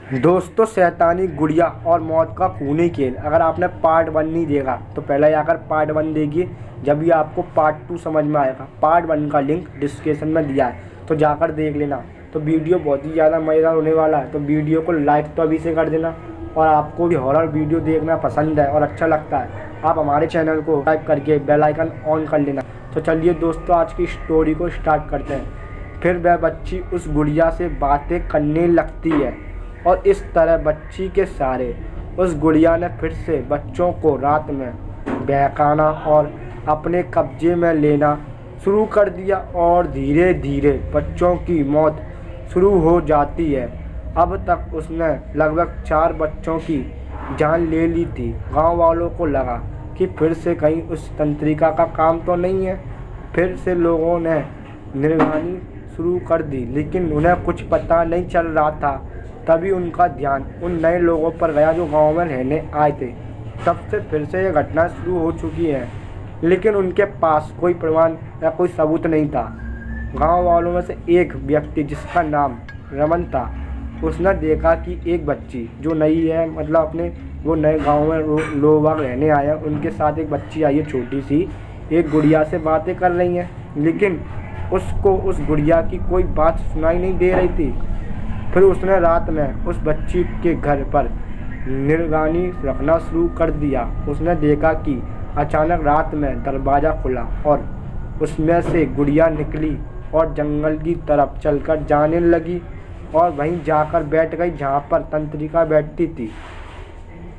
दोस्तों, शैतानी गुड़िया और मौत का खूनी खेल अगर आपने पार्ट 1 नहीं देखा तो पहले जाकर पार्ट 1 देखिए, जब भी आपको पार्ट 2 समझ में आएगा। पार्ट 1 का लिंक डिस्क्रिप्शन में दिया है, तो जाकर देख लेना। तो वीडियो बहुत ही ज़्यादा मज़ेदार होने वाला है, तो वीडियो को लाइक तो अभी से कर देना। और आपको भी हॉरर वीडियो देखना पसंद है और अच्छा लगता है, आप हमारे चैनल को सब्सक्राइब करके बेल आइकन ऑन कर लेना। तो चलिए दोस्तों, आज की स्टोरी को स्टार्ट करते हैं। फिर वह बच्ची उस गुड़िया से बातें करने लगती है और इस तरह बच्ची के सहारे उस गुड़िया ने फिर से बच्चों को रात में बहकाना और अपने कब्जे में लेना शुरू कर दिया और धीरे धीरे बच्चों की मौत शुरू हो जाती है। अब तक उसने लगभग 4 बच्चों की जान ले ली थी। गांव वालों को लगा कि फिर से कहीं उस तंत्रिका का काम तो नहीं है। फिर से लोगों ने निगरानी शुरू कर दी, लेकिन उन्हें कुछ पता नहीं चल रहा था। तभी उनका ध्यान उन नए लोगों पर गया जो गांव में रहने आए थे। तब से फिर से ये घटना शुरू हो चुकी है, लेकिन उनके पास कोई प्रमाण या कोई सबूत नहीं था। गांव वालों में से एक व्यक्ति, जिसका नाम रमन था, उसने देखा कि एक बच्ची जो नई है, मतलब अपने वो नए गांव में लोग बाग रहने आए हैं, उनके साथ एक बच्ची आई है छोटी सी, एक गुड़िया से बातें कर रही हैं, लेकिन उसको उस गुड़िया की कोई बात सुनाई नहीं दे रही थी। फिर उसने रात में उस बच्ची के घर पर निगरानी रखना शुरू कर दिया। उसने देखा कि अचानक रात में दरवाज़ा खुला और उसमें से गुड़िया निकली और जंगल की तरफ चलकर जाने लगी और वहीं जाकर बैठ गई जहाँ पर तंत्रिका बैठती थी।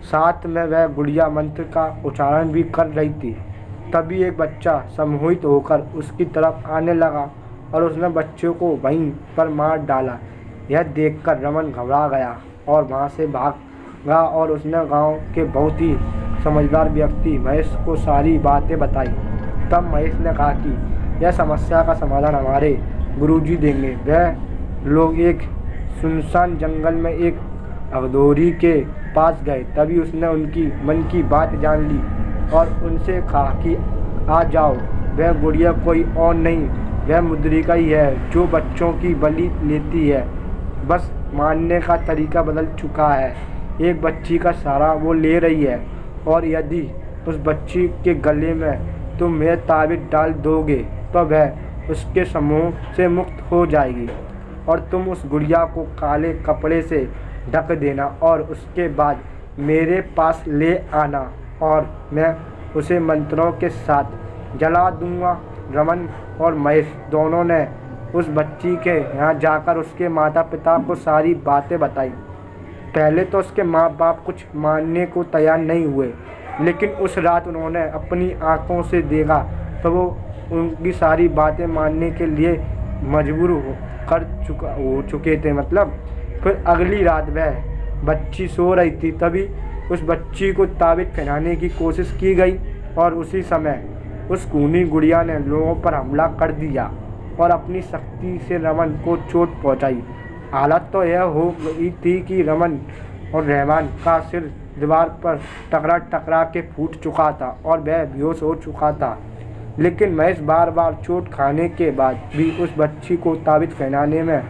साथ में वह गुड़िया मंत्र का उच्चारण भी कर रही थी। तभी एक बच्चा सम्मोहित होकर उसकी तरफ आने लगा और उसने बच्चे को वहीं पर मार डाला। यह देखकर रमन घबरा गया और वहाँ से भागा और उसने गांव के बहुत ही समझदार व्यक्ति महेश को सारी बातें बताई। तब महेश ने कहा कि यह समस्या का समाधान हमारे गुरुजी देंगे। वह लोग एक सुनसान जंगल में एक अगदोरी के पास गए। तभी उसने उनकी मन की बात जान ली और उनसे कहा कि आ जाओ, वह गुड़िया कोई और नहीं, वह मुद्रिका ही है जो बच्चों की बलि लेती है। बस मारने का तरीका बदल चुका है। एक बच्ची का सहारा वो ले रही है और यदि उस बच्ची के गले में तुम यह ताबीज़ डाल दोगे तो वह उसके समूह से मुक्त हो जाएगी और तुम उस गुड़िया को काले कपड़े से ढक देना और उसके बाद मेरे पास ले आना और मैं उसे मंत्रों के साथ जला दूंगा। रमन और महेश दोनों ने उस बच्ची के यहाँ जाकर उसके माता पिता को सारी बातें बताई। पहले तो उसके माँ बाप कुछ मानने को तैयार नहीं हुए, लेकिन उस रात उन्होंने अपनी आंखों से देखा तो वो उनकी सारी बातें मानने के लिए मजबूर हो चुके थे। मतलब फिर अगली रात वह बच्ची सो रही थी, तभी उस बच्ची को ताबीज़ पहनाने की कोशिश की गई और उसी समय उस खूनी गुड़िया ने लोगों पर हमला कर दिया और अपनी शक्ति से रमन को चोट पहुंचाई। हालत तो यह हो गई थी कि रमन और रहमान का सिर दीवार पर टकरा के फूट चुका था और वह बेहोश हो चुका था। लेकिन महेश बार बार चोट खाने के बाद भी उस बच्ची को ताबीज़ पहनाने में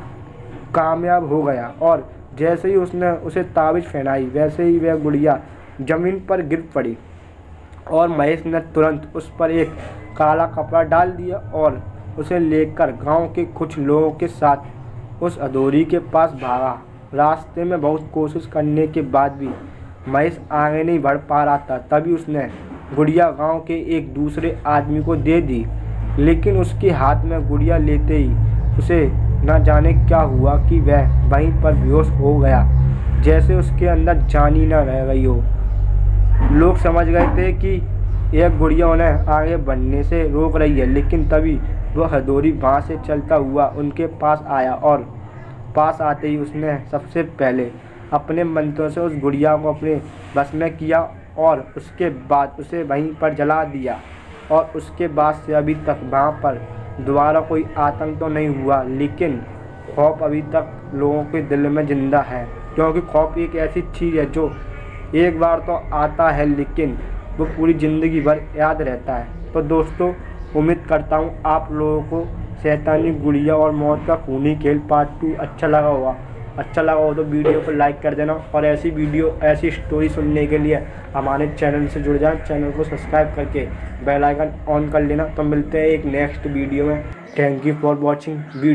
कामयाब हो गया और जैसे ही उसने उसे ताबीज़ पहनाई वैसे ही वह गुड़िया ज़मीन पर गिर पड़ी और महेश ने तुरंत उस पर एक काला कपड़ा डाल दिया और उसे लेकर गांव के कुछ लोगों के साथ उस अदोरी के पास भागा। रास्ते में बहुत कोशिश करने के बाद भी महेश आगे नहीं बढ़ पा रहा था। तभी उसने गुड़िया गांव के एक दूसरे आदमी को दे दी, लेकिन उसके हाथ में गुड़िया लेते ही उसे न जाने क्या हुआ कि वह वहीं पर बेहोश हो गया, जैसे उसके अंदर जान ही न रह गई हो। लोग समझ गए थे कि यह गुड़िया उन्हें आगे बढ़ने से रोक रही है, लेकिन तभी वह हदोरी वहाँ से चलता हुआ उनके पास आया और पास आते ही उसने सबसे पहले अपने मंत्रों से उस गुड़िया को अपने बस में किया और उसके बाद उसे वहीं पर जला दिया। और उसके बाद से अभी तक वहाँ पर दोबारा कोई आतंक तो नहीं हुआ, लेकिन खौफ अभी तक लोगों के दिल में ज़िंदा है, क्योंकि खौफ एक ऐसी चीज़ है जो एक बार तो आता है लेकिन वो पूरी ज़िंदगी भर याद रहता है। तो दोस्तों, उम्मीद करता हूँ आप लोगों को शैतानी गुड़िया और मौत का खूनी खेल पार्ट 2 अच्छा लगा होगा अच्छा लगा हो तो वीडियो को लाइक कर देना, और ऐसी स्टोरी सुनने के लिए हमारे चैनल से जुड़ जाएं। चैनल को सब्सक्राइब करके बेल आइकन ऑन कर लेना। तो मिलते हैं एक नेक्स्ट वीडियो में। Thank you for watching video.